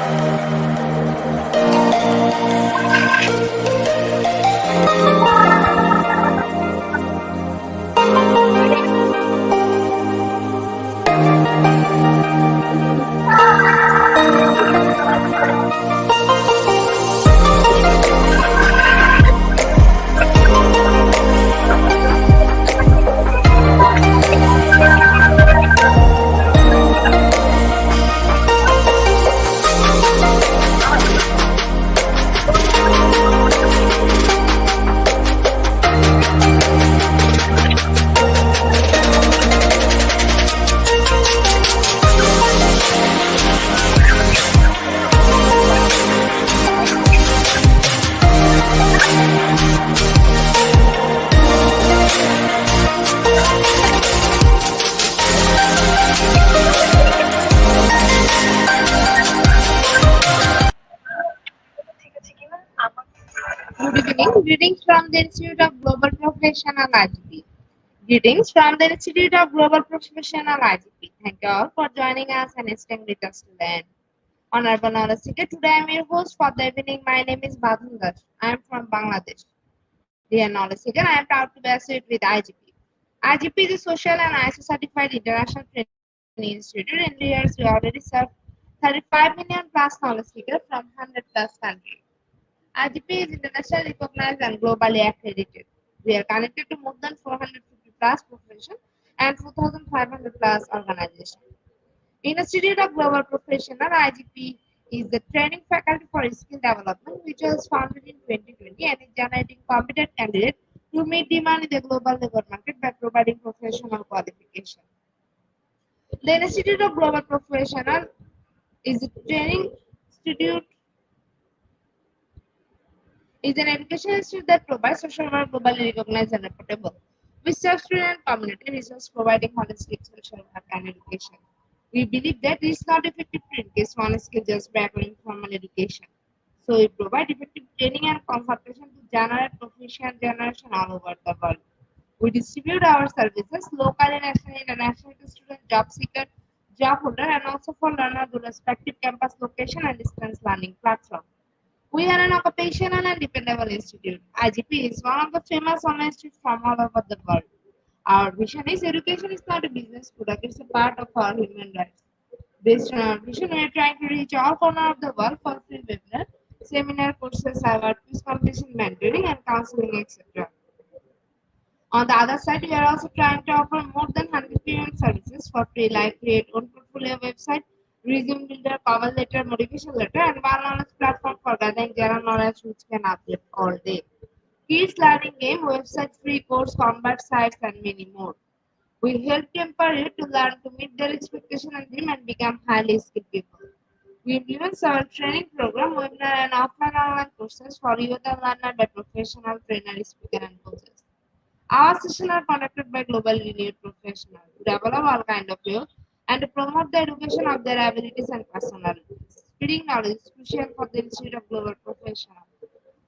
Good evening. Greetings from the Institute of Global Professional IGP. Greetings from the Institute of Global Professional IGP. Thank you all for joining us and staying with us today. Honorable Knowledge Seeker, today I am your host for the evening. My name is Badhundar. I am from Bangladesh. Dear Knowledge Seeker, I am proud to be associated with IGP. IGP is a social and ISO certified international training institute. In years, we already served 35 million plus knowledge seekers from 100 plus countries. IGP is internationally recognized and globally accredited. We are connected to more than 450 plus professions and 2,500 plus organizations. Institute of Global Professional IGP is the training faculty for skill development, which was founded in 2020 and is generating competent candidates to meet demand in the global labor market by providing professional qualification. The Institute of Global Professional is a training institute is an education institute that provides social work globally recognized and reputable. We serve student community research providing holistic social work and education. We believe that it is not effective to increase one skill just by acquiring formal education. So we provide effective training and consultation to generate proficient generation all over the world. We distribute our services locally, nationally, internationally to student job seeker, job holder, and also for learner to respective campus location and distance learning platform. We are an occupational and dependable institute. IGP is one of the famous online institutes from all over the world. Our vision is education is not a business product, it's a part of our human rights. Based on our vision, we are trying to reach all corners of the world for free webinar, seminar courses, our quiz competition, mentoring, and counseling, etc. On the other side, we are also trying to offer more than 100 premium services for free, like create own portfolio website, resume builder, cover letter, motivation letter, and one knowledge platform for gathering general knowledge which can update all day. Kids learning game, website, free course, combat sites, and many more. We help empower you to learn to meet their expectation and dream and become highly skilled people. We implement several training program, webinar, and offline online courses for youth and learner by professional trainer, speaker, and coaches. Our sessions are conducted by global renowned professionals to develop all kind of youth and to promote the education of their abilities and personalities. Spreading knowledge is crucial for the Institute of Global Professionals.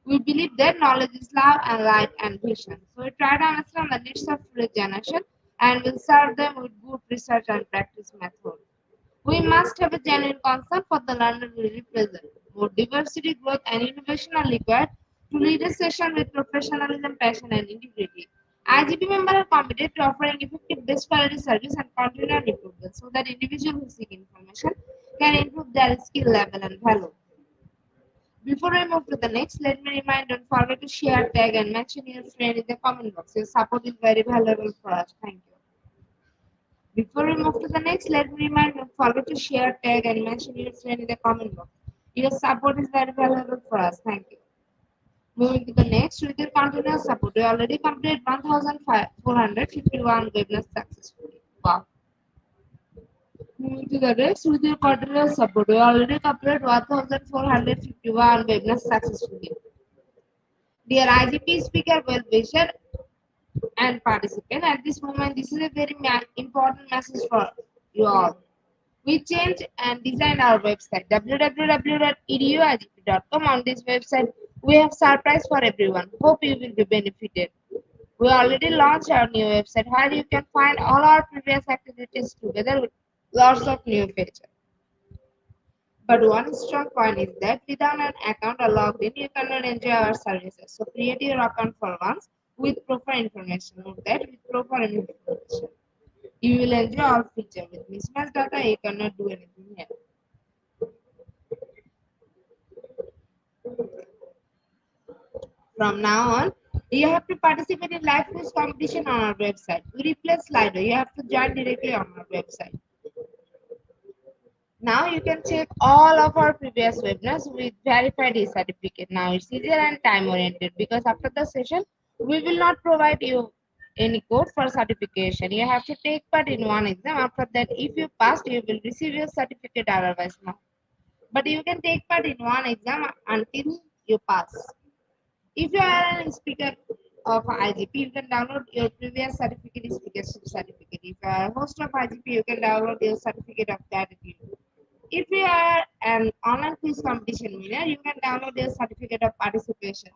We believe that knowledge is love and light and vision. So we try to understand the needs of today's generation and will serve them with good research and practice methods. We must have a genuine concern for the learner we represent. More diversity, growth, and innovation are required to lead a session with professionalism, passion, and integrity. IGP members are committed to offering effective best quality service and continual improvement so that individuals who seek information can improve their skill level and value. Before I move to the next, let me remind don't forget to share, tag, and mention your friend in the comment box. Your support is very valuable for us. Thank you. Before we move to the next, let me remind don't forget to share, tag, and mention your friend in the comment box. Your support is very valuable for us. Thank you. Moving to the next, with your continuous support, we already completed 1,451 webinars successfully. Wow. Moving to the next, with your continuous support, we already completed 1,451 webinars successfully. Dear IGP speaker, well wisher, and participant, at this moment, this is a very important message for you all. We changed and designed our website www.eduigp.com. On this website, we have surprise for everyone. Hope you will be benefited. We already launched our new website where you can find all our previous activities together with lots of new features. But one strong point is that without an account or logged in, you cannot enjoy our services. So create your account for once with proper information. Note that with proper information, you will enjoy all features. With mismatched data, you cannot do anything here. From now on, you have to participate in live quiz competition on our website. We replace Slido. You have to join directly on our website. Now you can check all of our previous webinars with verified e-certificate. Now it's easier and time oriented because after the session, we will not provide you any code for certification. You have to take part in one exam. After that, if you passed, you will receive your certificate, otherwise not. But you can take part in one exam until you pass. If you are a speaker of IGP, you can download your previous certificate, speakership certificate. If you are a host of IGP, you can download your certificate of gratitude. If you are an online quiz competition winner, you can download your certificate of participation.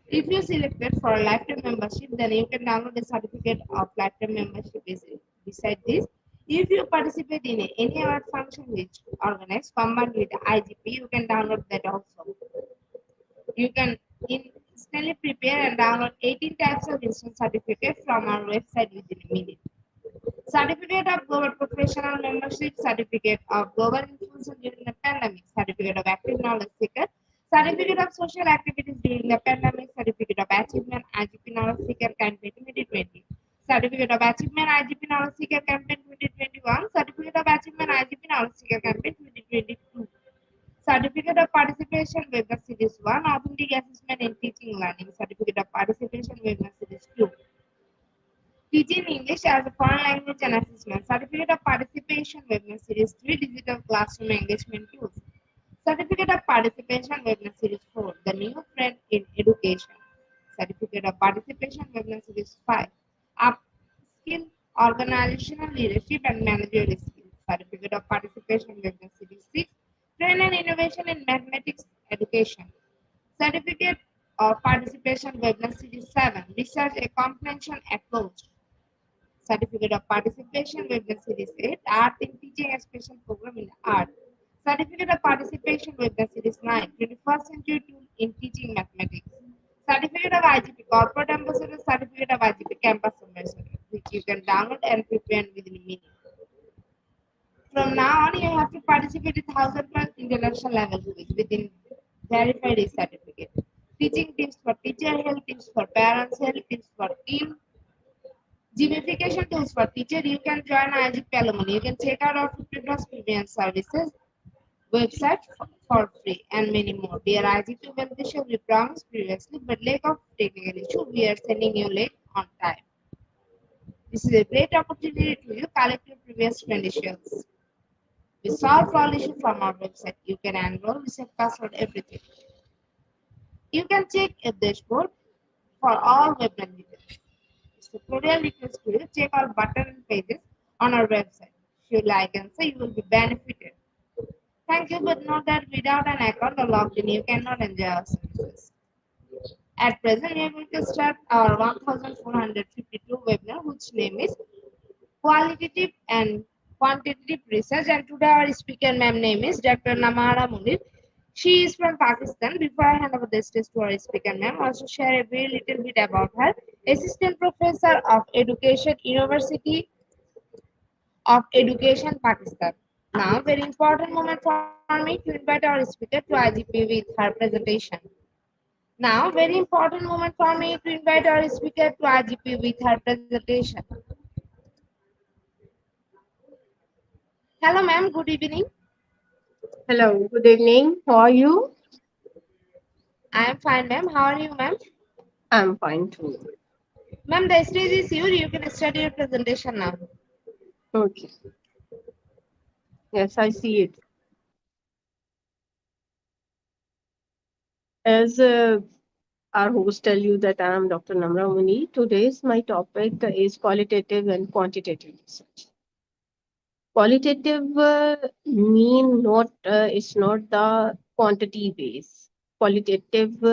If you selected for a lifetime membership, then you can download the certificate of lifetime membership. Beside this, if you participate in any other function which organized combined with IGP, you can download that also. You can instantly prepare and download 18 types of instant certificate from our website within a minute. Certificate of Global Professional Membership, Certificate of Global Influencer during the pandemic, Certificate of Active Knowledge Seeker, Certificate of Social Activities during the pandemic, Certificate of Achievement IGP Knowledge Seeker Campaign 2020, Certificate of Achievement IGP Knowledge Seeker Campaign 2021, Certificate of Achievement IGP Knowledge Seeker Campaign 2022. Certificate of Participation Webinar Series 1, Authentic Assessment in Teaching Learning, Certificate of Participation Webinar Series 2. Teaching English as a foreign language and assessment. Certificate of Participation Webinar Series 3, Digital Classroom Engagement Tools. Certificate of Participation Webinar Series 4, The New Trend in Education. Certificate of Participation Webinar Series 5, Upskill Organizational Leadership and Managerial Skills. Certificate of Participation Webinar Series 6, Trend and Innovation in Mathematics Education. Certificate of Participation Webinar Series 7, Research a Comprehension Approach. Certificate of Participation Webinar Series 8, Art in Teaching a Special Program in Art. Certificate of Participation Webinar Series 9, 21st Century Tool in Teaching Mathematics. Certificate of IGP Corporate Ambassador, Certificate of IGP Campus Ambassador, which you can download and prepare within a minute. From now on, you have to participate in 1,000+ international level quiz within verified certificate. Teaching tips for teacher, health tips for parents, health tips for team, gamification tools for teacher. You can join IGP alumni. You can check out our 50+ premium services website for free and many more. Dear IGP beneficial, we promised previously, but lack of technical issue, we are sending you late on time. This is a great opportunity to you collect your previous credentials. We solve all issues from our website. You can enroll, reset password, everything. You can check a dashboard for all webinar details. It's a cordial request to you. Check our button and pages on our website. If you like and say you will be benefited. Thank you, but note that without an account or logged in, you cannot enjoy our services. At present, we are going to start our 1452 webinar, which name is Qualitative and Quantitative Research. And today our speaker ma'am name is Dr. Namara Munir. She is from Pakistan. Before I hand over the stage to our speaker ma'am, also share a very little bit about her. Assistant Professor of Education, University of Education, Pakistan. Now, very important moment for me to invite our speaker to IGP with her presentation. Now, very important moment for me to invite our speaker to IGP with her presentation. Hello, ma'am. Good evening. Hello, good evening. How are you? I am fine, ma'am. How are you, ma'am? I'm fine too. Ma'am, the stage is yours. You can start your presentation now. Okay. Yes, I see it. As our host tell you that I am Dr. Namra Muni. Today's my topic is qualitative and quantitative research. Qualitative mean not it's not the quantity base. Qualitative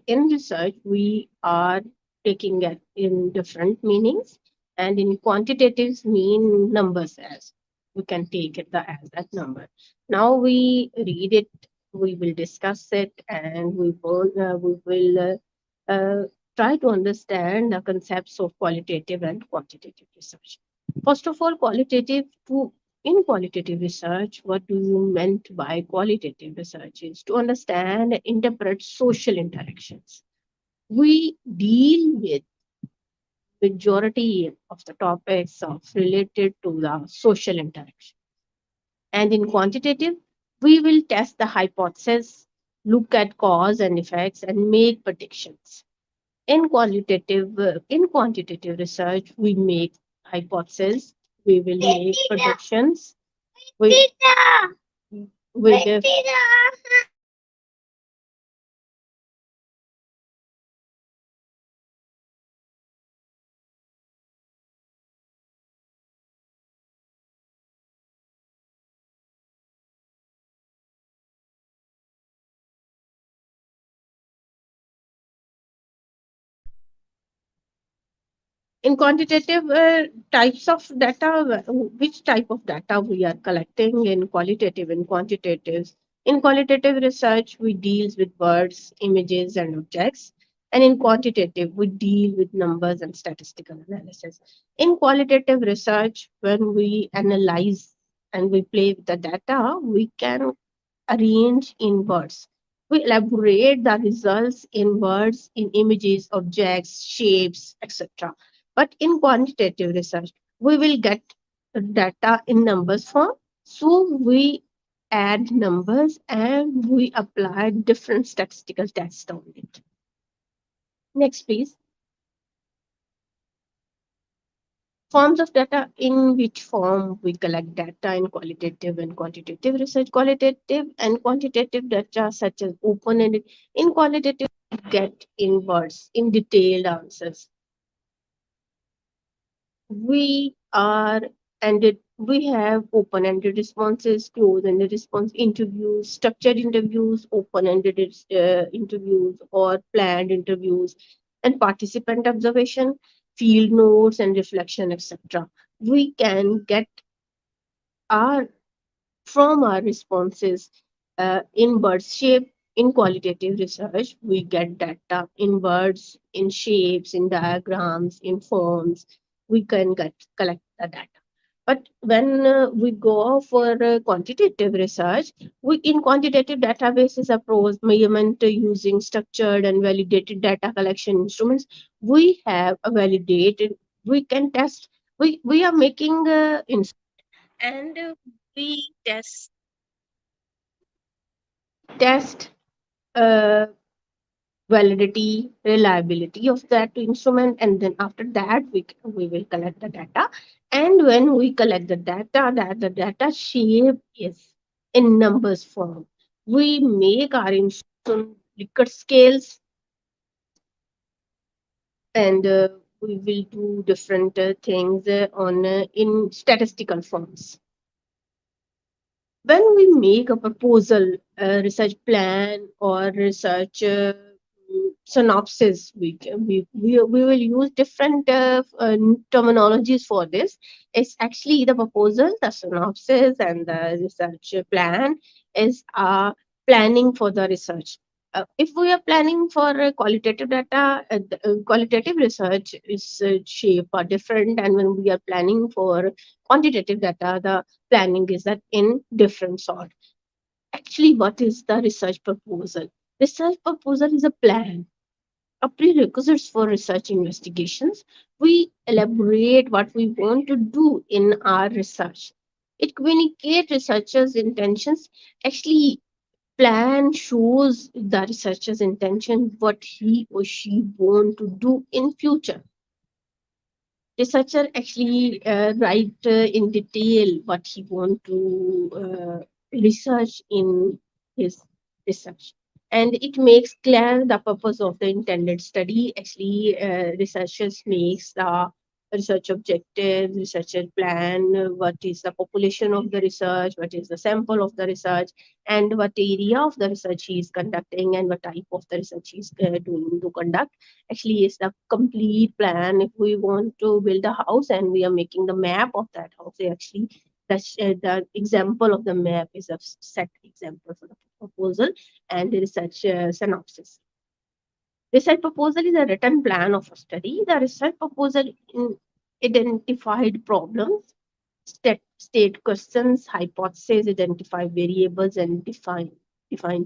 in research we are taking it in different meanings. and in quantitatives mean numbers as we can take it the as that number. Now we read it, we will discuss it, and we will try to understand the concepts of qualitative and quantitative research. First of all, in qualitative research, what do you meant by qualitative research is to understand and interpret social interactions. We deal with majority of the topics of related to the social interaction. And in quantitative, we will test the hypothesis, look at cause and effects, and make predictions. In quantitative research, we make hypotheses, we will make predictions, we will in quantitative types of data, which type of data we are collecting in qualitative and quantitative. In qualitative research, we deal with words, images, and objects. And in quantitative, we deal with numbers and statistical analysis. In qualitative research, when we analyze and we play with the data, we can arrange in words. We elaborate the results in words, in images, objects, shapes, etc. But in quantitative research, we will get data in numbers form. So we add numbers and we apply different statistical tests on it. Next, please. Forms of data, in which form we collect data in qualitative and quantitative research. Qualitative and quantitative data such as open-ended. In qualitative, we get in words, in detailed answers. We are ended we have open-ended responses, closed-ended response, interviews, structured interviews, open-ended interviews, or planned interviews, and participant observation, field notes and reflection, etc. We can get our from our responses in birds shape. In qualitative research, we get data in birds, in shapes, in diagrams, in forms. We can collect the data. But when we go for quantitative research, we in quantitative databases approach measurement using structured and validated data collection instruments. We have a validated, we can test, we are making and we test uh, validity, reliability of that instrument, and then after that we will collect the data. And when we collect the data, that the data shape is in numbers form. We make our instrument Likert scales, and we will do different things on in statistical forms. When we make a proposal, a research plan, or research synopsis, we will use different terminologies for this. It's actually the proposal, the synopsis, and the research plan is planning for the research. If we are planning for qualitative data, qualitative research is shape are different, and when we are planning for quantitative data, the planning is that in different sort. Actually, what is the research proposal? Research proposal is a plan, a prerequisites for research investigations. We elaborate what we want to do in our research. It communicates researchers' intentions. Actually, plan shows the researcher's intention, what he or she want to do in future. Researcher actually write in detail what he want to research in his research, and it makes clear the purpose of the intended study. Actually, researchers makes the research objectives, researcher plan, what is the population of the research, what is the sample of the research, and what area of the research he is conducting, and what type of the research he is doing to conduct. Actually, is the complete plan. If we want to build a house and we are making the map of that house, actually, the example of the map is a set example for the proposal and the research synopsis. Research proposal is a written plan of a study. The research proposal identified problems, state questions, hypotheses, identify variables, and define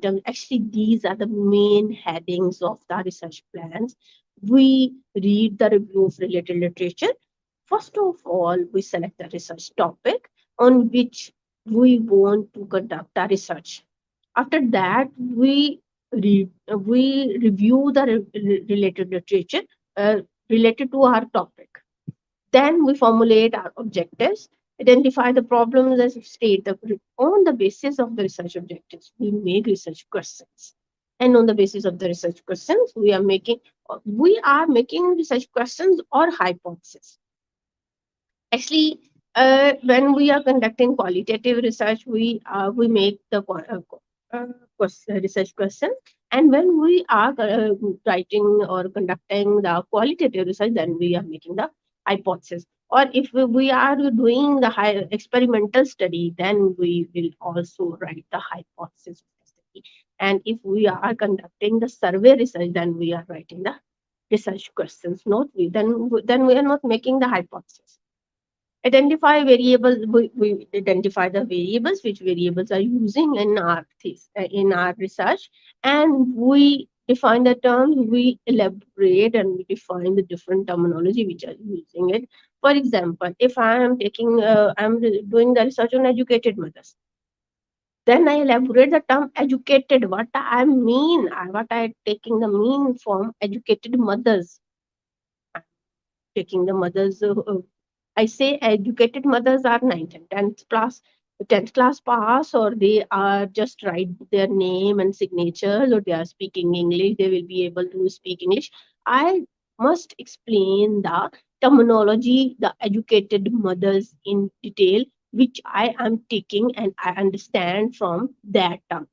terms. Actually, these are the main headings of the research plans. We read the review of related literature. First of all, we select the research topic on which we want to conduct the research. After that, we review the related literature related to our topic. Then we formulate our objectives, identify the problems as state on the basis of the research objectives. We make research questions, and on the basis of the research questions, we are making research questions or hypotheses. Actually, when we are conducting qualitative research, we make the research question, and when we are writing or conducting the qualitative research, then we are making the hypothesis. Or if we are doing the high experimental study, then we will also write the hypothesis of the study. And if we are conducting the survey research, then we are writing the research questions. Not we then we are not making the hypothesis. Identify variables. We identify the variables, which variables are using in our in our research, and we define the terms. We elaborate and we define the different terminology which are using it. For example, if I'm doing the research on educated mothers, then I elaborate the term educated, what I mean, what I taking the mean from educated mothers, taking the mothers. I say educated mothers are 9th and 10th class pass, or they are just write their name and signatures, or they are speaking English, they will be able to speak English. I must explain the terminology, the educated mothers in detail, which I am taking and I understand from that term.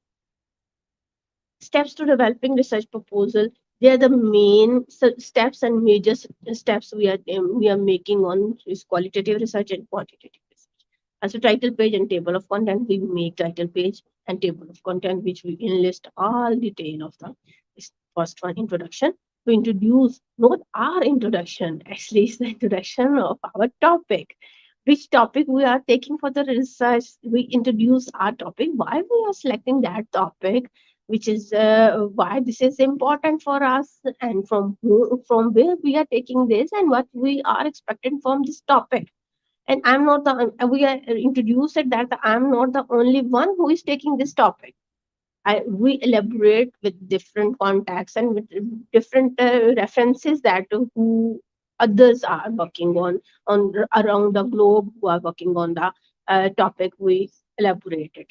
Steps to developing research proposal. They are the main steps and major steps we are making on this qualitative research and quantitative research. As a title page and table of content, we make title page and table of content, which we enlist all detail of the first one, introduction. To introduce not our introduction, actually it's the introduction of our topic, which topic we are taking for the research. We introduce our topic, why we are selecting that topic, which is why this is important for us, and from where we are taking this, and what we are expecting from this topic. And I'm not the we are introduced it that I'm not the only one who is taking this topic. We elaborate with different contacts and with different references that who others are working on around the globe who are working on the topic we elaborated.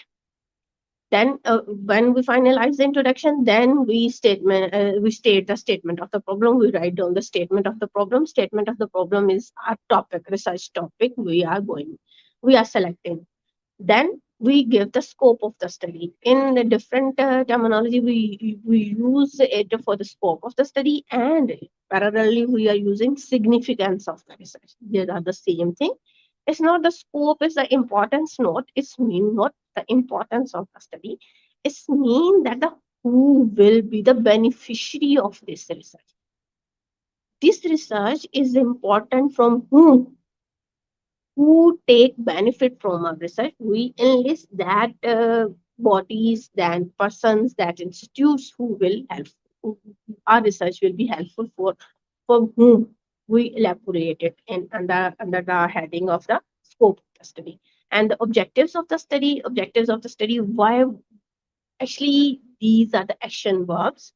Then, when we finalize the introduction, then we state the statement of the problem. We write down the statement of the problem. Statement of the problem is our topic, research topic we are selecting. Then we give the scope of the study. In the different terminology, we use it for the scope of the study, and parallelly we are using significance of the research. They are the same thing. It's not the scope, it's the importance, not it's mean not the importance of the study. It's mean that the who will be the beneficiary of this research. This research is important from who take benefit from our research. We enlist that bodies, that persons, that institutes who will help. Our research will be helpful for whom we elaborate it in under the heading of the scope of the study. And the objectives of the study, why actually these are the action verbs.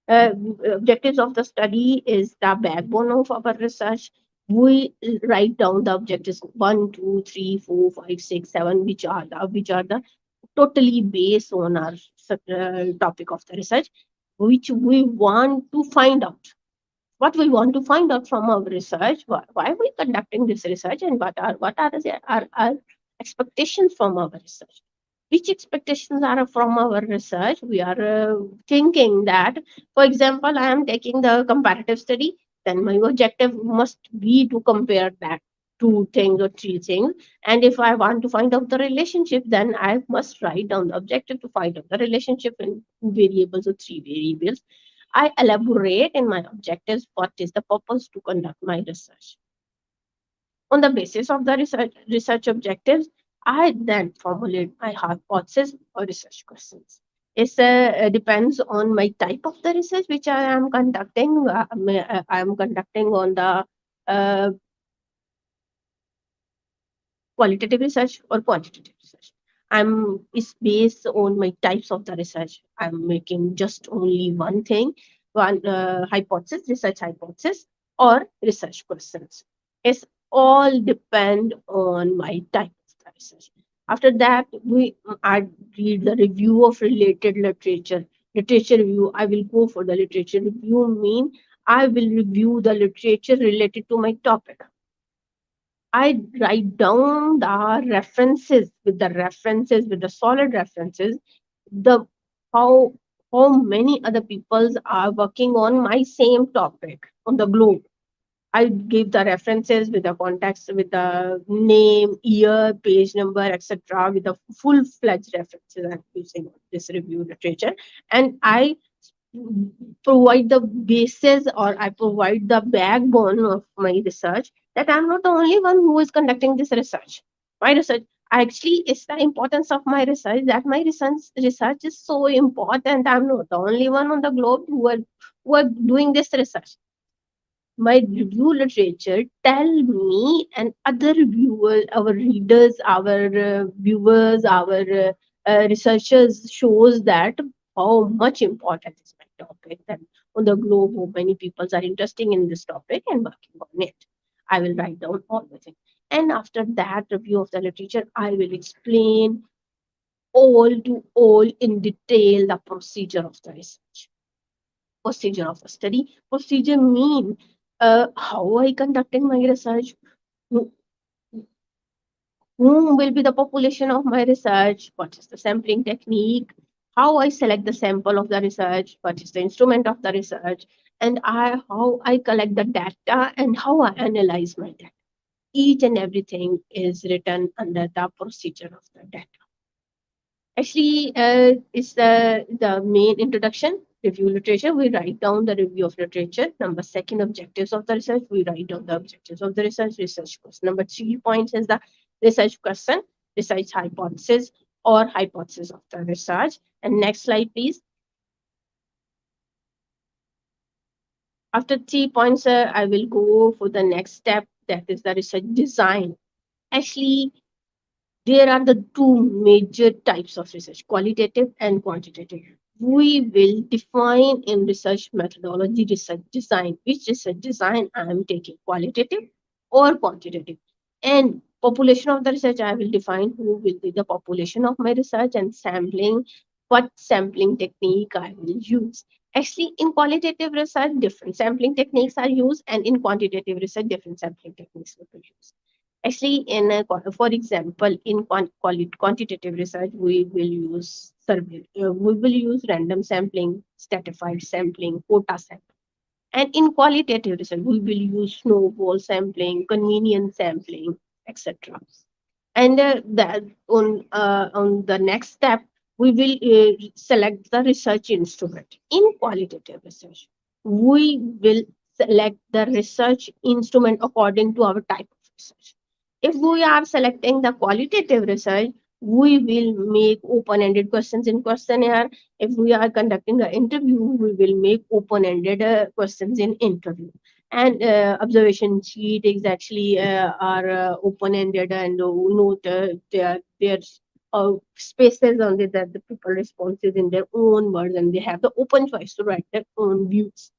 uh, Objectives of the study is the backbone of our research. We write down the objectives 1, 2, 3, 4, 5, 6, 7, which are the totally based on our topic of the research, which we want to find out. what we want to find out from our research, why we conducting this research, and our expectations from our research. Which expectations are from our research? We are thinking that, for example, I am taking the comparative study, then my objective must be to compare that two things or three things. And if I want to find out the relationship, then I must write down the objective to find out the relationship in variables or three variables. I elaborate in my objectives what is the purpose to conduct my research. On the basis of the research objectives, I then formulate my hypothesis or research questions. It depends on my type of the research which I am conducting. I am conducting on the uh, qualitative research or quantitative research. It's based on my types of the research. I'm making just only one thing, one hypothesis, research hypothesis, or research questions. It's all depend on my type of the research. After that, I read the review of related literature. Literature review. I will go for the literature review. Mean I will review the literature related to my topic. I write down the references, with the solid references, the how many other peoples are working on my same topic on the globe. I give the references with the context, with the name, year, page number, etc., with the full-fledged references I'm using this review literature, and I provide the basis, or I provide the backbone of my research, that I'm not the only one who is conducting this research. My research actually is the importance of my research, that my research is so important. I'm not the only one on the globe who are doing this research. My review literature tell me and other reviewers, our readers, our viewers, our researchers shows that how much important is my topic, and on the globe how many people are interested in this topic and working on it. I will write down all the things, and after that review of the literature, I will explain all to all in detail the procedure of the research, procedure of the study. Procedure mean how I conducting my research, who, whom will be the population of my research, what is the sampling technique, how I select the sample of the research, what is the instrument of the research, and how I collect the data and how I analyze my data. Each and everything is written under the procedure of the data. Actually, it's the main introduction, review literature. We write down the review of literature. Number second, objectives of the research. We write down the objectives of the research question. Number 3 points is the research question, research hypothesis, or hypothesis of the research. And next slide, please. After 3 points, I will go for the next step, that is the research design. Actually, there are the two major types of research, qualitative and quantitative. We will define in research methodology, research design, which research design I am taking, qualitative or quantitative. And population of the research, I will define who will be the population of my research, and sampling, what sampling technique I will use. Actually, in qualitative research, different sampling techniques are used, and in quantitative research, different sampling techniques will be used. Actually, for example, in quantitative research, we will use survey, we will use random sampling, stratified sampling, quota sampling. And in qualitative research, we will use snowball sampling, convenience sampling, etc. And that on the next step, we will select the research instrument. In qualitative research, we will select the research instrument according to our type of research. If we are selecting the qualitative research, we will make open-ended questions in questionnaire. If we are conducting an interview, we will make open-ended questions in interview. And observation sheet is actually are open-ended, and note there's spaces on it that the people responses in their own words, and they have the open choice to write their own views.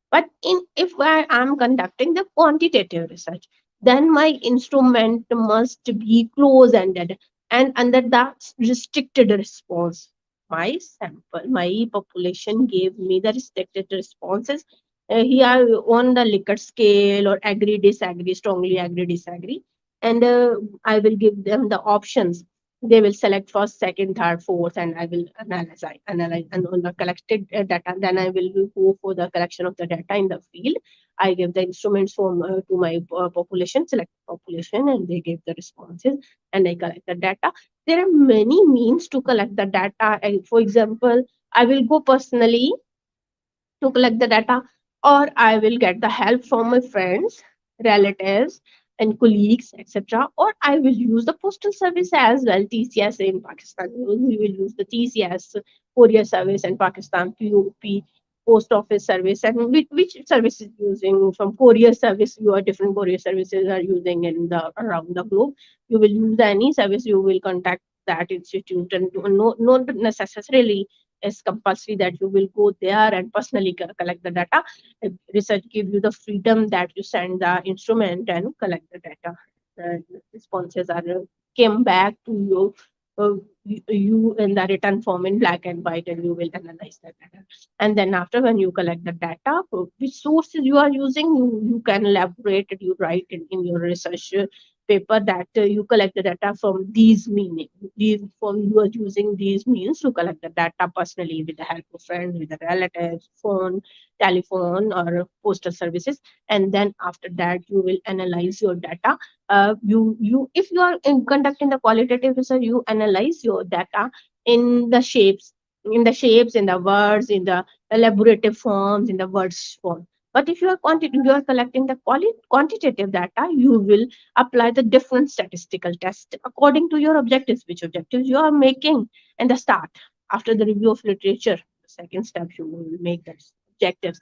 But if I am conducting the quantitative research, then my instrument must be close-ended and under the restricted response. My sample, my population gave me the restricted responses, here on the Likert scale, or agree, disagree, strongly agree, disagree. And I will give them the options. They will select first, second, third, fourth, and I will analyze, and on the collected data. Then I will go for the collection of the data in the field. I give the instruments from to my population, select population, and they give the responses, and I collect the data. There are many means to collect the data. For example, I will go personally to collect the data, or I will get the help from my friends, relatives, and colleagues, etc. Or I will use the postal service as well, TCS in Pakistan. We will use the TCS courier service in Pakistan, POP, post office service, and which service is using from courier service. Your different courier services are using in the around the globe. You will use any service, you will contact that institute, and not necessarily is compulsory that you will go there and personally collect the data. Research give you the freedom that you send the instrument and collect the data. The responses are came back to you. You in the written form in black and white, and you will analyze that data. And then after, when you collect the data, which sources you are using, you can elaborate it. You write in your research paper that you collect the data from these meaning, these from you are using these means to collect the data personally with the help of friends, with the relatives, phone, telephone, or postal services. And then after that, you will analyze your data. You if you are conducting the qualitative research, you analyze your data in the shapes, in the words, in the elaborative forms, in the words form. But if you are collecting the quantitative data, you will apply the different statistical test according to your objectives, which objectives you are making. And the start, after the review of literature, the second step, you will make the objectives.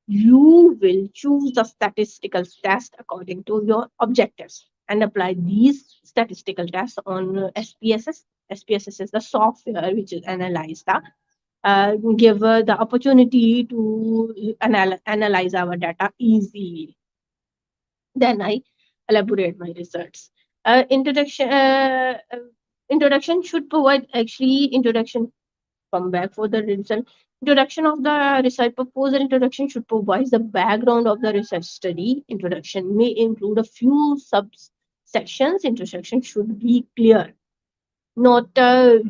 You will choose the statistical test according to your objectives and apply these statistical tests on SPSS. SPSS is the software which is analyze the give the opportunity to analyze our data easily. Then I elaborate my results. Introduction should provide, actually introduction, come back for the result. Introduction of the research proposal. Introduction should provide the background of the research study. Introduction may include a few subsections. Introduction should be clear, not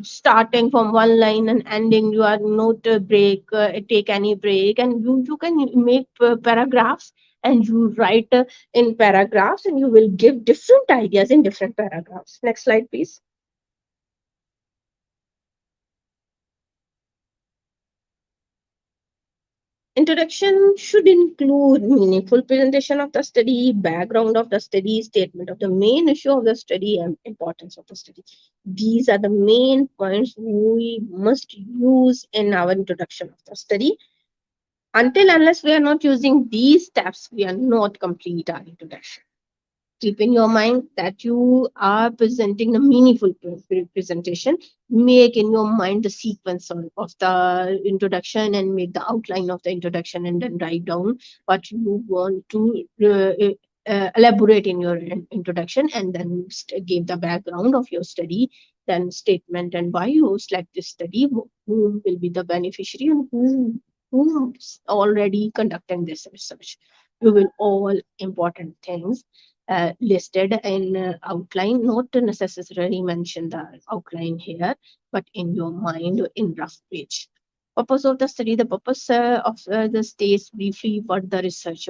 starting from one line and ending. You are not take any break, and you can make paragraphs, and you write in paragraphs, and you will give different ideas in different paragraphs. Next slide, please. Introduction should include meaningful presentation of the study, background of the study, statement of the main issue of the study, and importance of the study. These are the main points we must use in our introduction of the study. Until unless we are not using these steps, we are not complete our introduction. Keep in your mind that you are presenting a meaningful presentation. Make in your mind the sequence of the introduction, and make the outline of the introduction, and then write down what you want to elaborate in your introduction, and then give the background of your study, then statement, and why you select this study, who will be the beneficiary, and who's already conducting this research. You will all important things listed in outline, not to necessarily mention the outline here, but in your mind in rough page. Purpose of the study. The purpose of the states briefly what the research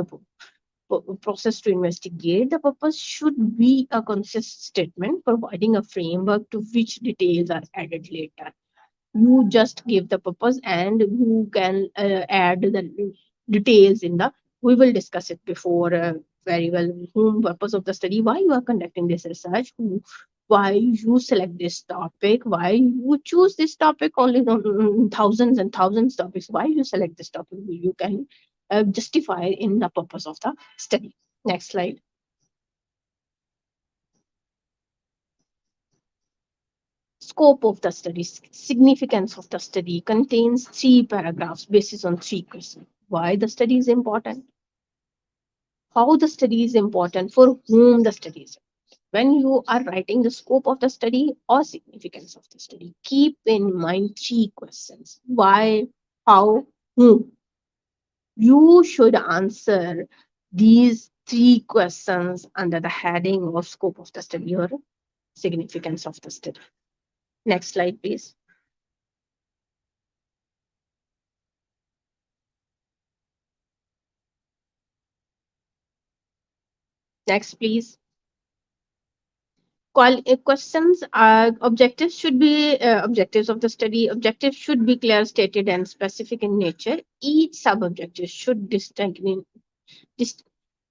process to investigate. The purpose should be a consist statement providing a framework to which details are added later. You just give the purpose, and you can add the details in the, we will discuss it before very well. Whom, purpose of the study, why you are conducting this research, why you select this topic, why you choose this topic, only on thousands and thousands topics, why you select this topic, you can justify in the purpose of the study. Next slide. Scope of the study. Significance of the study contains 3 paragraphs based on 3 questions. Why the study is important, how the study is important, for whom the study is. When you are writing the scope of the study or significance of the study, keep in mind 3 questions: why, how, whom. You should answer these three questions under the heading of scope of the study or significance of the study. Next slide, please. Next, please. Questions are objectives of the study. Objectives should be clear, stated, and specific in nature. Each sub-objective should dis-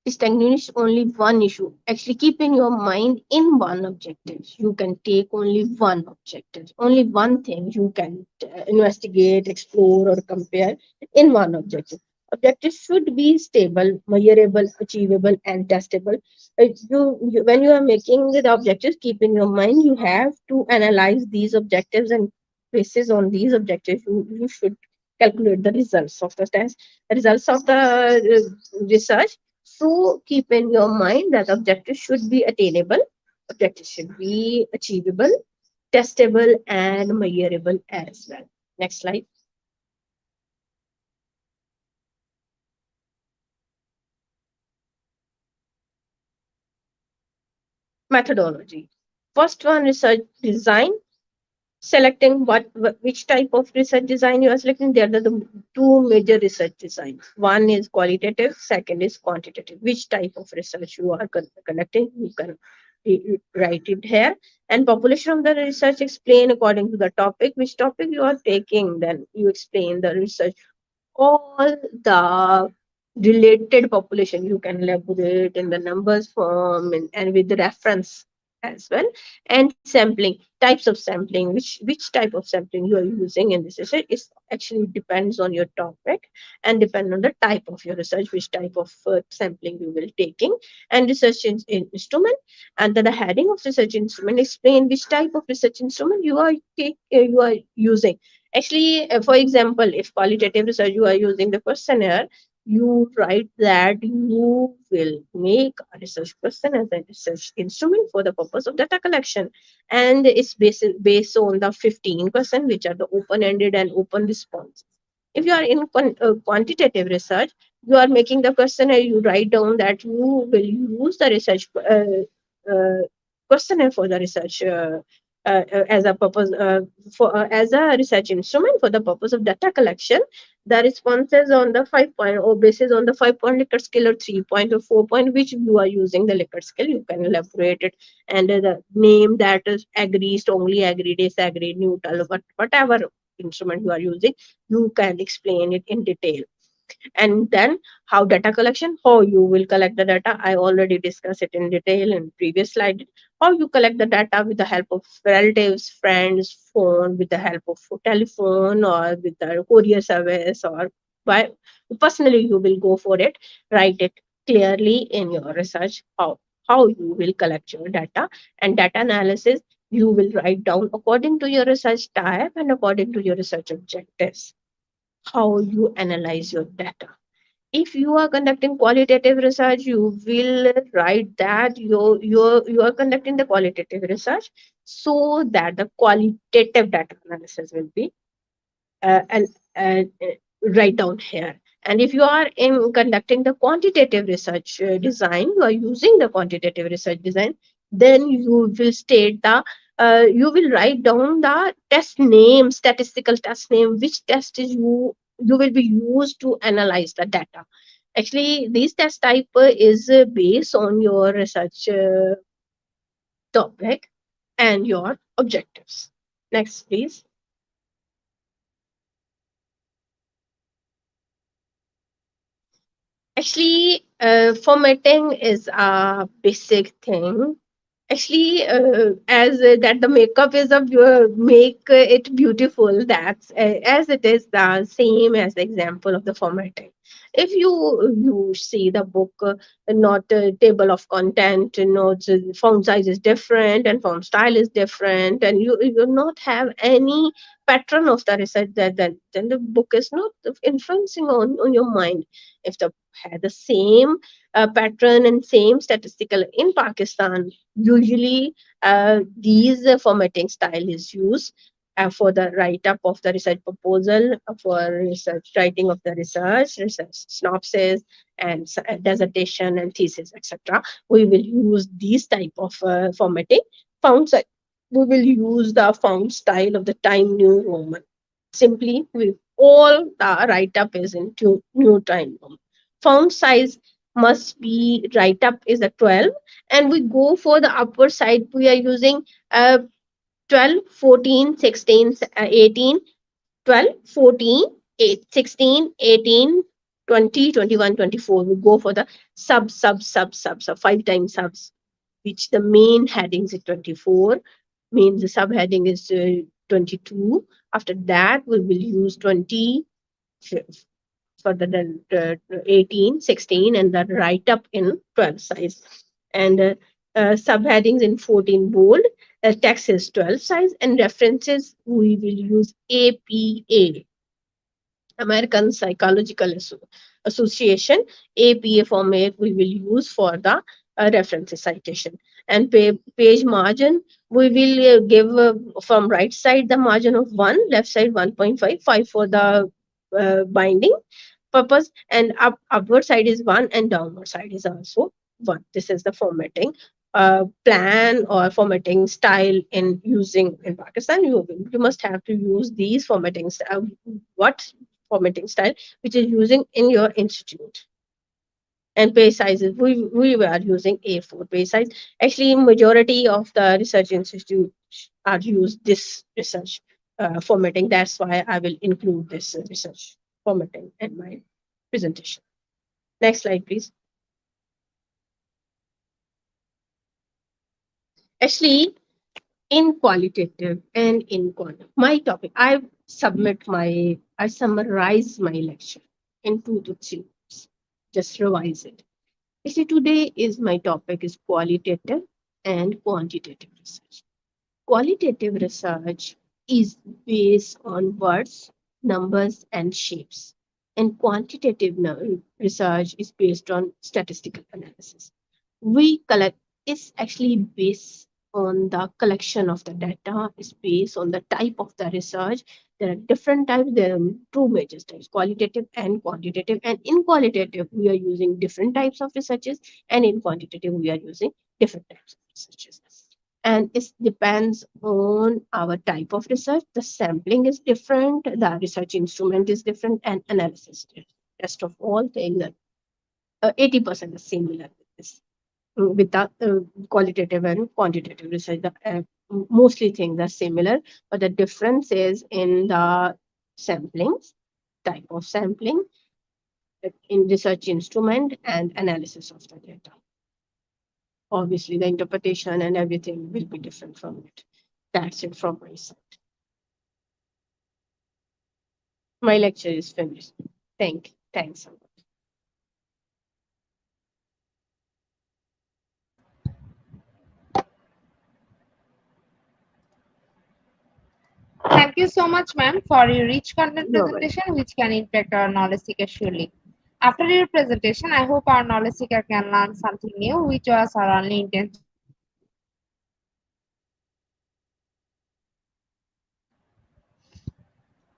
distinguish only one issue. Actually, keeping your mind in one objective. You can take only one objective, only one thing you can investigate, explore, or compare in one objective. Objectives should be stable, measurable, achievable, and testable. When you are making the objectives, keep in your mind you have to analyze these objectives, and basis on these objectives, you should calculate the results of the test, results of the research. So keep in your mind that objectives should be attainable, objectives should be achievable, testable, and measurable as well. Next slide. Methodology. First one, research design. Selecting which type of research design you are selecting. There are the two major research designs. One is qualitative, second is quantitative. Which type of research you are conducting, you can write it here. And population of the research, explain according to the topic, which topic you are taking, then you explain the research, all the related population you can elaborate in the numbers form, and with the reference as well. And sampling, types of sampling, which type of sampling you are using in this research is actually depends on your topic, and depend on the type of your research, which type of sampling you will taking. And research instrument, under the heading of research instrument, explain which type of research instrument you are using. Actually, for example, if qualitative research you are using the questionnaire, you write that you will make a research question as a research instrument for the purpose of data collection. And it's based on the 15%, which are the open-ended and open responses. If you are in quantitative research, you are making the questionnaire, you write down that you will use the research questionnaire for the research as a purpose for as a research instrument for the purpose of data collection. The responses on the 5 point or basis on the 5 point Likert scale, or 3 point or 4 point, which you are using the Likert scale, you can elaborate it. And the name, that is agree, strongly agree, disagree, neutral, but whatever instrument you are using, you can explain it in detail. And then, how data collection, how you will collect the data, I already discussed it in detail in previous slide. How you collect the data, with the help of relatives, friends, phone, with the help of telephone, or with the courier service, or by personally you will go for it. Write it clearly in your research, how you will collect your data. And data analysis, you will write down according to your research type and according to your research objectives, how you analyze your data. If you are conducting qualitative research, you will write that you are conducting the qualitative research, so that the qualitative data analysis will be and write down here. And if you are in conducting the quantitative research design, you are using the quantitative research design, then you will state the you will write down the test name, statistical test name, which test is you will be used to analyze the data. Actually, this test type is based on your research topic and your objectives. Next, please. Actually, formatting is a basic thing. Actually, as that the makeup is a make it beautiful. That's as it is the same as the example of the formatting. If you see the book, not a table of content, notes, font size is different and font style is different, and you not have any pattern of the research, that then the book is not influencing on your mind. If the had the same pattern and same statistical in Pakistan, usually these formatting style is used. for the write-up of the research proposal, for research writing of the research synopsis, and dissertation and thesis, etc. We will use these type of formatting. Font size, we will use the font style of the Time New Roman. Simply, we all the write-up is into New Time Roman. Font size must be write-up is a 12, and we go for the upper side. We are using 12, 14, 16, 18, 12, 14, 8, 16, 18, 20, 21, 24. We go for the sub, 5 times subs, which the main headings is 24, means the subheading is 22. After that, we will use 20 for the 18, 16, and the write up in 12 size. And subheadings in 14 bold, text is 12 size, and references we will use APA, American Psychological Association. APA format we will use for the reference citation. And page margin, we will give from right side the margin of 1, left side 1.5, 5 for the binding purpose, and upward side is 1 and downward side is also 1. This is the formatting plan or formatting style in using in Pakistan. You must have to use these formatting style. What formatting style which is using in your institute? And page sizes, we are using A4 page size. Actually, majority of the research institutes are use this research formatting. That's why I will include this research formatting in my presentation. Next slide, please. Actually, in qualitative and in quant, my topic, I summarize my lecture in 2 to 3 minutes. Just revise it. Actually, today is my topic is qualitative and quantitative research. Qualitative research is based on words, numbers, and shapes. And quantitative research is based on statistical analysis. We collect is actually based on the collection of the data, is based on the type of the research. There are different types, there are 2 major types, qualitative and quantitative. And in qualitative, we are using different types of researches, and in quantitative, we are using different types of researches. And it depends on our type of research. The sampling is different, the research instrument is different, and analysis is different. Rest of all things, 80% is similar with this. With the qualitative and quantitative research, mostly things are similar, but the difference is in the samplings, type of sampling, in research instrument, and analysis of the data. Obviously, the interpretation and everything will be different from it. That's it from my side. My lecture is finished. Thanks so much. Thank you so much, ma'am, for your rich content You're welcome. presentation, which can impact our knowledge seeker surely. After your presentation, I hope our knowledge seeker can learn something new, which was our only intention.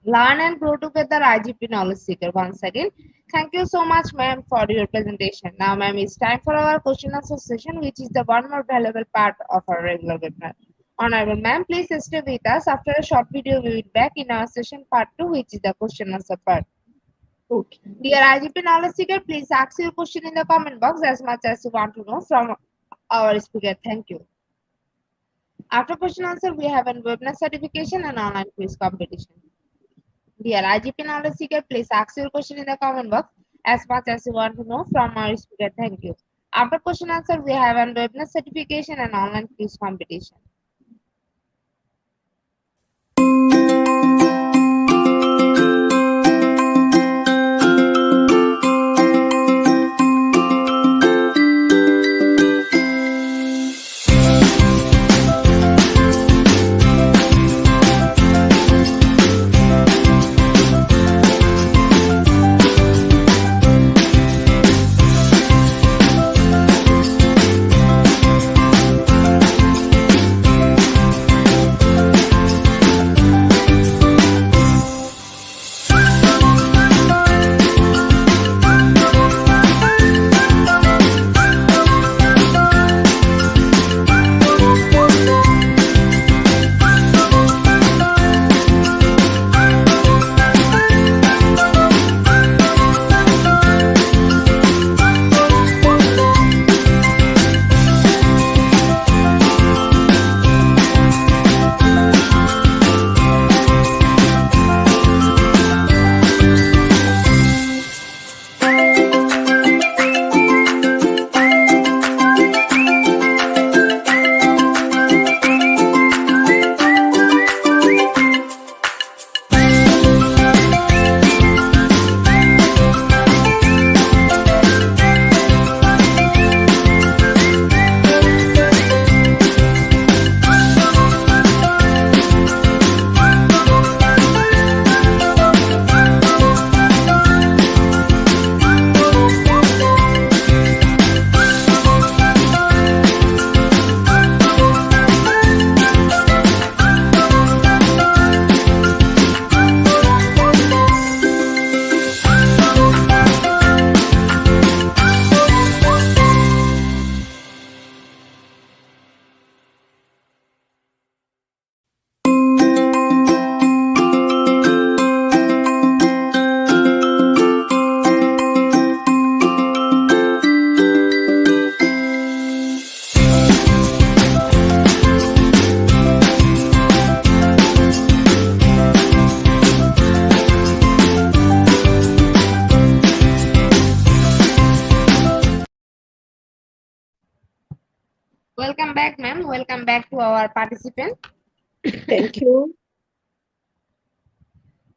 Learn and grow together, IGP knowledge seeker. Once again, thank you so much, ma'am, for your presentation. Now, ma'am, it's time for our question answer session, which is the one more valuable part of our regular webinar. Honorable ma'am, please stay with us. After a short video, we will be back in our session part 2, which is the question answer part. Okay. Dear IGP knowledge seeker, please ask your question in the comment box as much as you want to know from our speaker. Thank you. After question answer, we have a webinar certification and online quiz competition. Dear IGP knowledge seeker, please ask your question in the comment box as much as you want to know from our speaker. Thank you. After question answer, we have a webinar certification and online quiz competition. welcome back, ma'am. Welcome back to our participant. Thank you.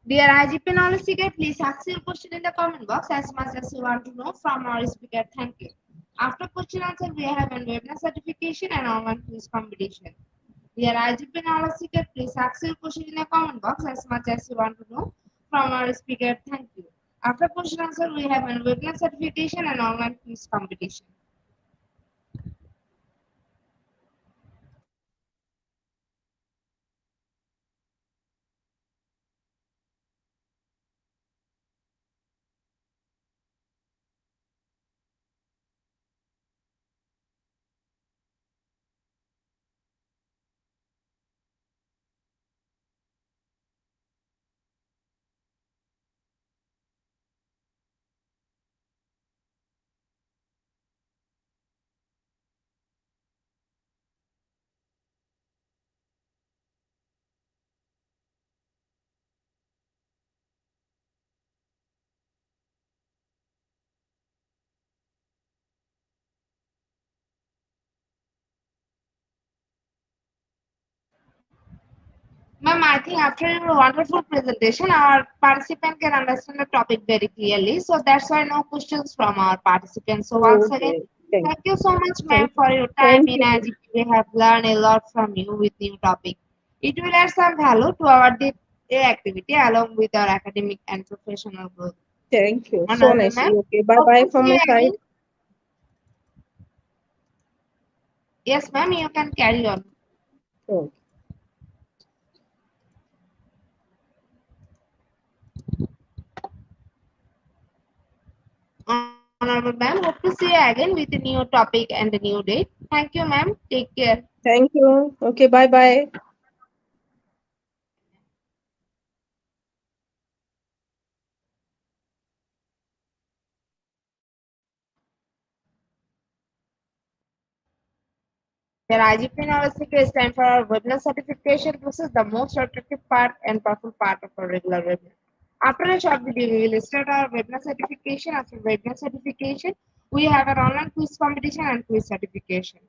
Dear IGP knowledge seeker, please ask your question in the comment box as much as you want to know from our speaker. Thank you. After question answer, we have an webinar certification and online quiz competition. Dear IGP knowledge seeker, please ask your question in the comment box as much as you want to know from our speaker. Thank you. After question answer, we have an webinar certification and online quiz competition. Ma'am, I think after your wonderful presentation, our participant can understand the topic very clearly. So that's why no questions from our participants. So once again, Okay. Thank thank you so much, ma'am, thank for your time thank in you. IGP. We have learned a lot from you with new topic. It will add some value to our day activity along with our academic and professional growth. Thank you. So Honorable nice. ma'am, Okay. Bye hope bye to from see my you side. again. Yes, ma'am, you can carry on. Okay. Honorable ma'am, hope to see you again with a new topic and a new date. Thank you, ma'am. Take care. Thank you. Okay. Bye bye. The IGP analysis is time for our webinar certification. This is the most attractive part and powerful part of our regular webinar. After a short video, we will start our webinar certification. After webinar certification, we have an online quiz competition and quiz certification.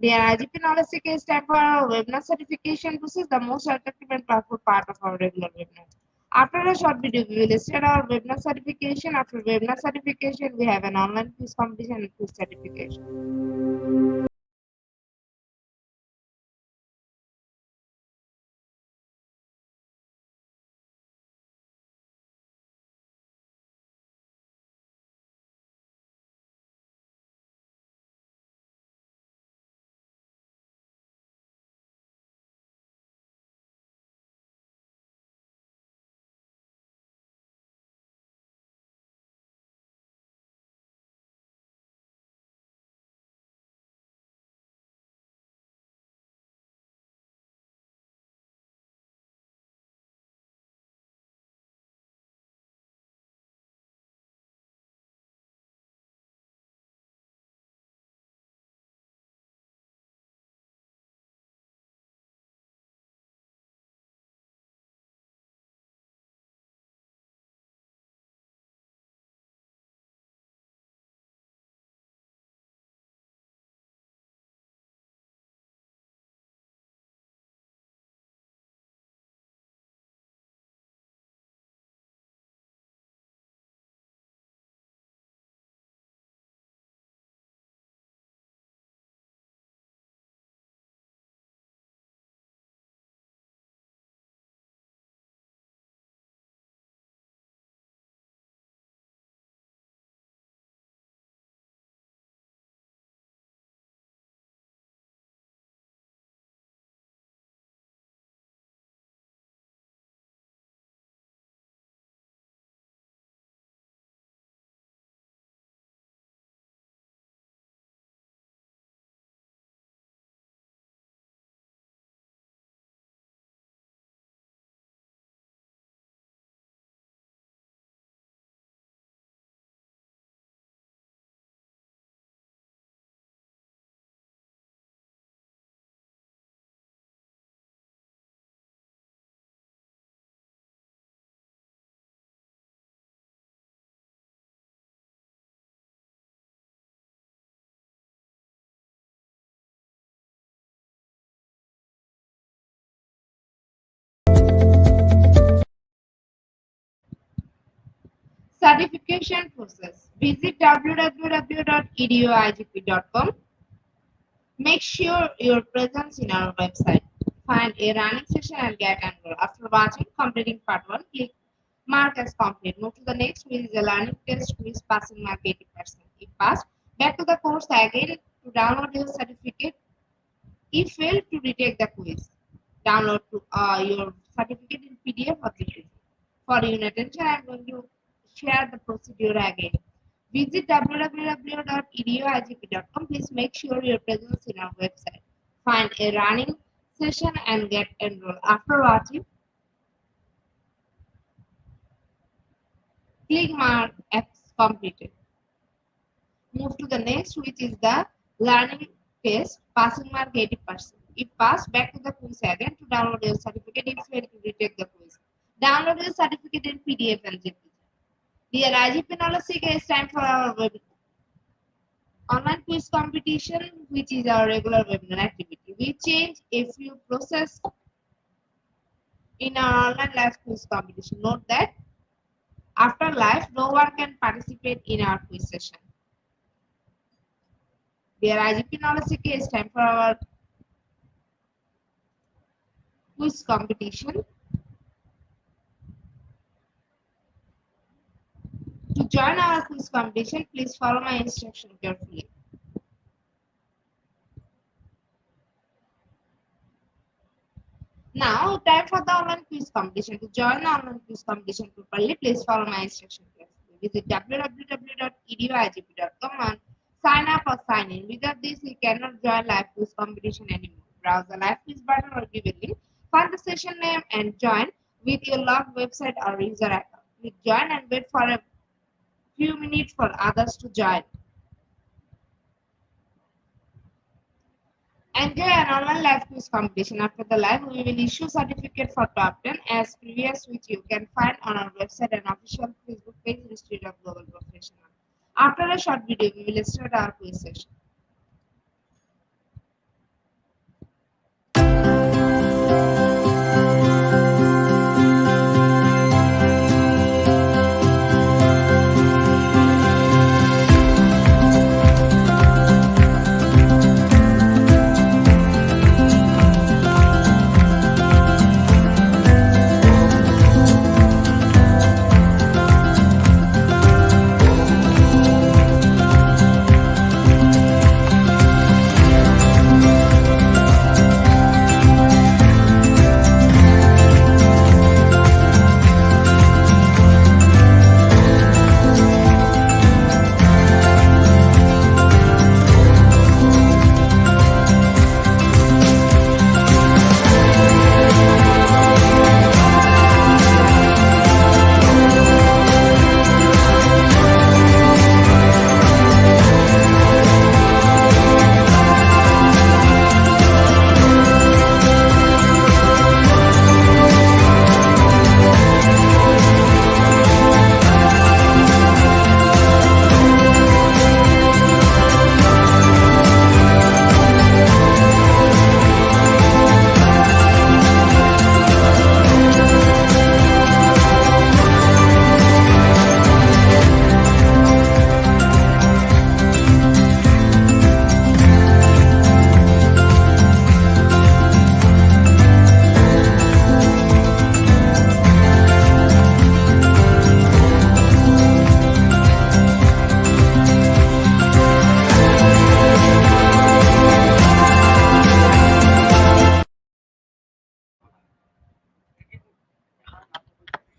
The IGP analysis is time for our webinar certification. This is the most attractive and powerful part of our regular webinar. After a short video, we will start our webinar certification. After webinar certification, we have an online quiz competition and quiz certification. Certification process. Visit www.eduigp.com. Make sure your presence in our website. Find a running session and get enrolled. After watching, completing part 1, click mark as complete. Move to the next, which is a learning test, which is passing mark 80%. If passed, back to the course again to download your certificate. If failed, to retake the quiz. Download your certificate in PDF or PPT. For your attention, I am going to share the procedure again. Visit www.eduigp.com. Please make sure your presence in our website. Find a running session and get enrolled. After watching, click mark X completed. Move to the next, which is the learning test, passing mark 80%. If passed, back to the quiz again to download your certificate. If failed, to retake the quiz. Download your certificate in PDF and JPG. Dear IGP Knowledge Seeker, it's time for our online quiz competition, which is our regular webinar activity. We change a few process in our online live quiz competition. Note that after live, no one can participate in our quiz session. Dear IGP Knowledge Seeker, it's time for our quiz competition. To join our quiz competition, please follow my instruction carefully. Now, time for the online quiz competition. To join the online quiz competition properly, please follow my instruction carefully. Visit www.eduigp.com and sign up or sign in. Without this, you cannot join live quiz competition anymore. Browse the live quiz button or give a link. Find the session name and join with your logged website or user account. Click join and wait for a few minutes for others to join. Enjoy an online live quiz competition. After the live, we will issue certificate for top 10 as previous, which you can find on our website and official Facebook page, Institute of Global Professional. After a short video, we will start our quiz session.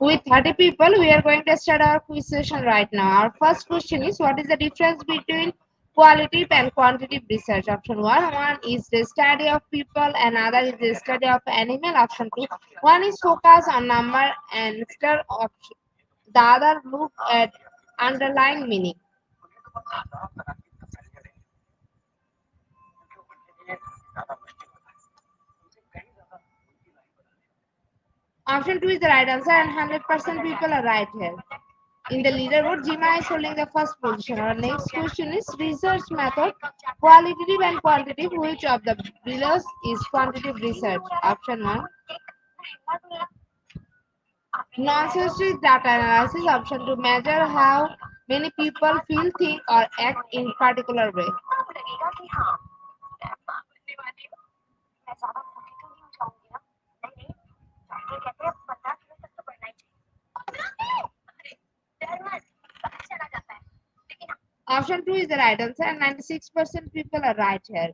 With 30 people, we are going to start our quiz session right now. Our first question is, what is the difference between qualitative and quantitative research? Option 1 is the study of people and other is the study of animal. Option 2, one is focus on number and star option. The other look at underlying meaning. Option 2 is the right answer and 100% people are right here. In the leaderboard, Jima is holding the first position. Our next question is research method, qualitative and quantitative. Which of the below is quantitative research? Option 1. Non-statistic data analysis option to measure how many people feel, think, or act in particular way. Option 2 is the right answer, and 96% people are right here.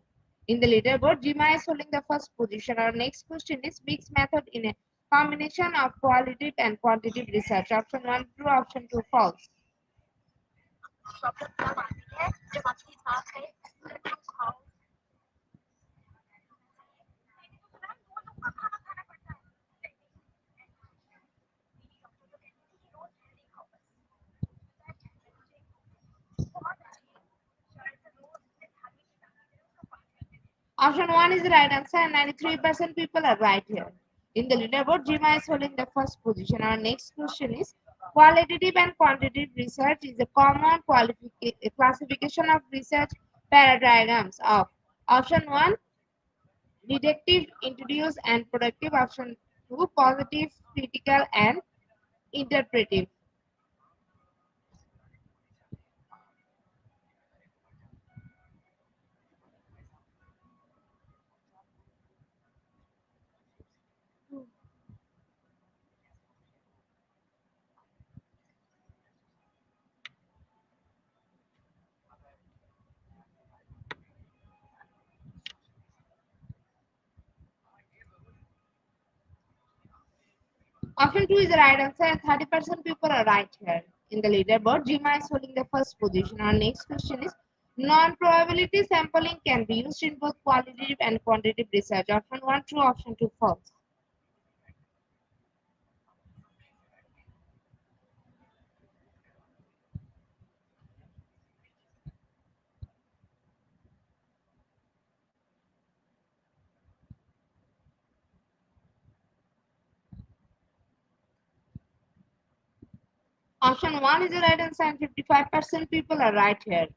In the leaderboard, Jima is holding the first position. Our next question is mixed method in a combination of qualitative and quantitative research. Option 1 true, option 2 false. Option 1 is the right answer, and 93% people are right here. In the leaderboard, Jima is holding the first position. Our next question is qualitative and quantitative research is a common classification of research paradigms of option 1 deductive, intuitive, and productive. Option 2 positive, critical, and interpretive. Option 2 is the right answer, and 30% people are right here. In the leaderboard, Jima is holding the first position. Our next question is non-probability sampling can be used in both qualitative and quantitative research. Option 1 true, option 2 false. Option 1 is the right answer, and 55% people are right here.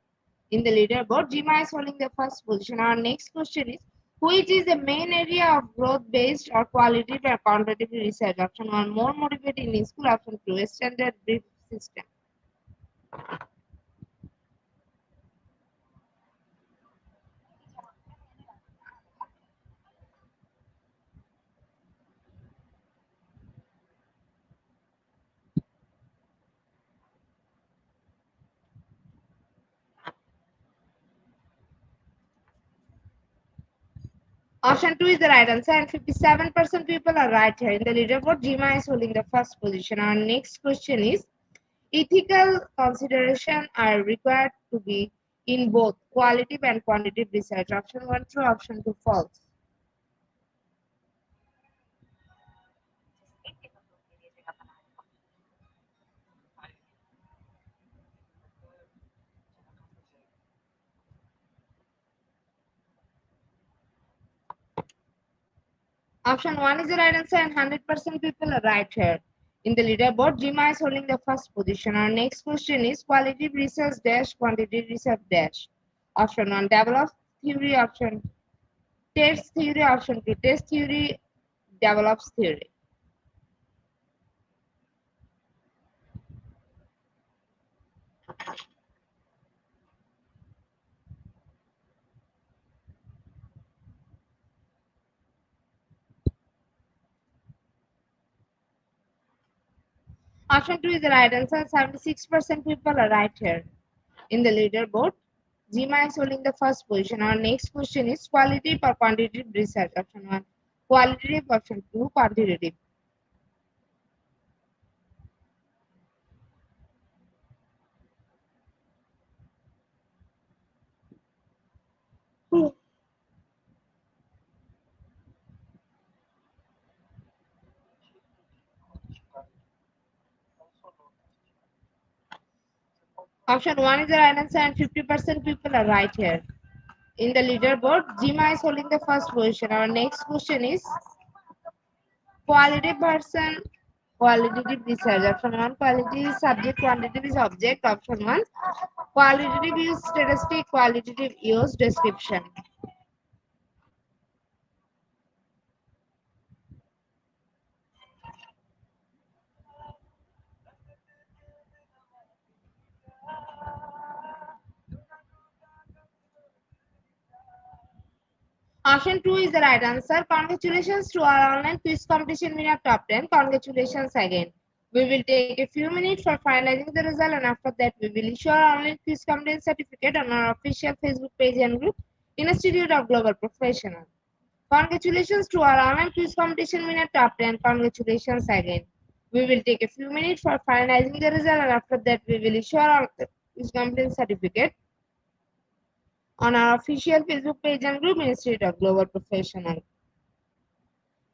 In the leaderboard, Jima is holding the first position. Our next question is which is the main area of growth-based or qualitative or quantitative research? Option 1 more motivating in school. Option 2 a standard brief system. Option 2 is the right answer, and 57% people are right here. In the leaderboard, Jima is holding the first position. Our next question is ethical consideration are required to be in both qualitative and quantitative research. Option 1 true, option 2 false. Option 1 is the right answer, and 100% people are right here. In the leaderboard, Jima is holding the first position. Our next question is qualitative research dash quantitative research dash. Option 1 develop theory, option test theory, option 2 test theory develops theory. Option 2 is the right answer. 76% people are right here. In the leaderboard, Jima is holding the first position. Our next question is qualitative or quantitative research. Option 1 qualitative, option 2 quantitative. Option 1 is the right answer, and 50% people are right here. In the leaderboard, Jima is holding the first position. Our next question is qualitative person, qualitative research. Option 1 quality is subject, quantitative is object. Option 1 qualitative use statistic, qualitative use description. Option 2 is the right answer. Congratulations to our online quiz competition winner top 10. Congratulations again. We will take a few minutes for finalizing the result, and after that we will issue our online quiz competence certificate on our official Facebook page and group, Institute of Global Professional. Congratulations to our online quiz competition winner top 10. Congratulations again. We will take a few minutes for finalizing the result, and after that we will issue our quiz competence certificate on our official Facebook page and group, Institute of Global Professional.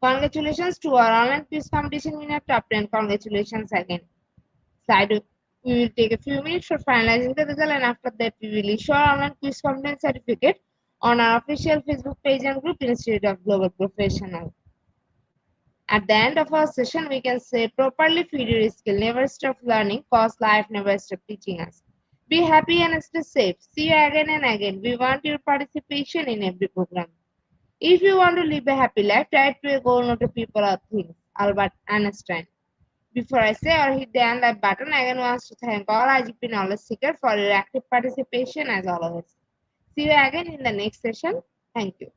Congratulations to our online quiz competition winner top 10. Congratulations again. Slide. We will take a few minutes for finalizing the result, and after that we will issue our online quiz competence certificate on our official Facebook page and group, Institute of Global Professional. At the end of our session, we can say properly feed your skill, never stop learning, cause life never stop teaching us. Be happy and stay safe. See you again and again. We want your participation in every program. If you want to live a happy life, try to go not to people or things. Albert Einstein. Before I say or hit the end like button, I again want to thank all IGP knowledge seekers for your active participation as always. See you again in the next session. Thank you.